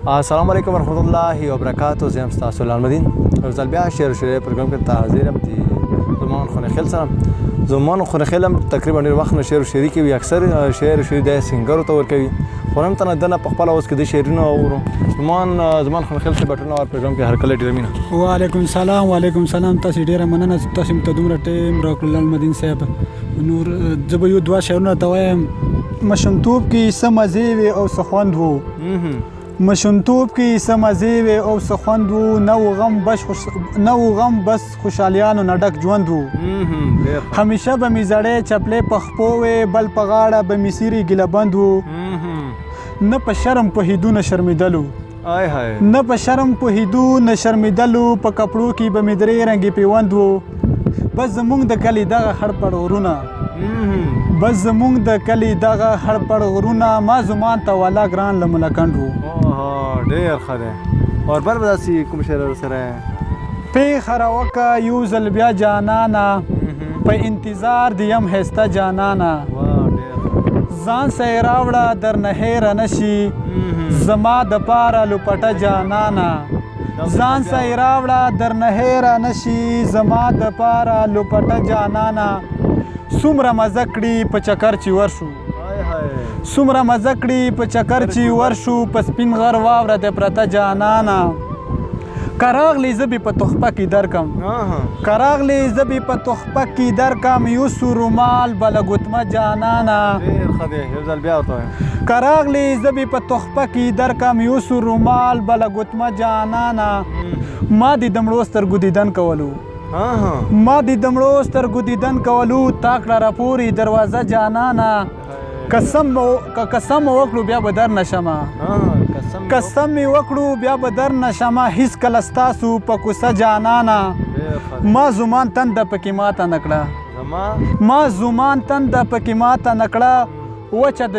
السلام علیکم ورحمۃ اللہ وبرکاتہ. زه یم ستاسو لالمدین. یو ځل بیا شعر و شاعرۍ پروګرام کې ته حاضر یم د زلمان خونخیل سره. زلمان خونخیل هم تقریبا ډېر وخت نه شعر و شاعري کوي. اکثر شعر و شاعري د سینګرو ته ورکوي، خو هم ته نه دنه په خپله اوس کې د شعرونه اورو. زلمان خونخیل صاحب په ټول پروګرام کې هر کله ډېره مینه. وعلیکم السلام. وعلیکم السلام. تاسو ډېره مننه چې تاسو ته دومره ټایم راکړل لالمدین صاحب. نور زه به یو دوه شعرونه ته وایم. ماشومتوب کې څه مزې وې او څه خوند و، ماشومتوب کې څه مزې وې او څه خوند و، نه و غم بس خوشحالیانو نه ډک ژوند و. همیشه به مې زړې چپلې په خپو وې، بل په غاړه به مې سیرې ګیله بند و. نه په شرم پوهېدو نه شرمېدلو، نه په شرم پوهېدو نه شرمېدلو، په کپړو کې به مې درې رنګې پیوند و. بس زموږ د کلي دغه خړپړ غرونه، بس زموږ د کلي دغه خړپړ غرونه، ما زمان ته والا ګران له ملکنډ و. ډېر ښه دی. اور بل به داسې کوم شعر سره پېښه راوکه یو ځل بیا جانانه، په انتظار د یم ښایسته جانانه، ځان سه یې راوړه درنه هېره نه شي زما دپاره لوپټه جانانه، ځان سه یې راوړه درنه هېره نه شي زما دپاره لوپټه جانانه. څومره مزه کړي په چکر چې ورشو، څومره مزه کړي په چکر چې ورشو، په سپین غر واوره د پرته جانانه. که راغلې زه به په تحفه کې درکم، که راغلې زه به په تحفه کې درکم، یو څو رومال بله ګوتمه جانانه. که راغلې زه به په تحفه کې درکم، یو څو رومال بله ګوتمه جانانه. ما دې د مړو سترګو دیدن کولو، ما دې د مړو سترګو دیدن کولو، تا کړه راپورې دروازه جانانه. قسم مې وکړو بیا به در نه شمه، قسم مې وکړو بیا به در نه شمه، هېڅکله ستاسو په کوڅه جانانه. ما زمان تنده پکې ماته نه کړه، ما زمان تنده پکې ماته نه کړه، وچه د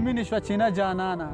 مینې شوه چینه جانانه.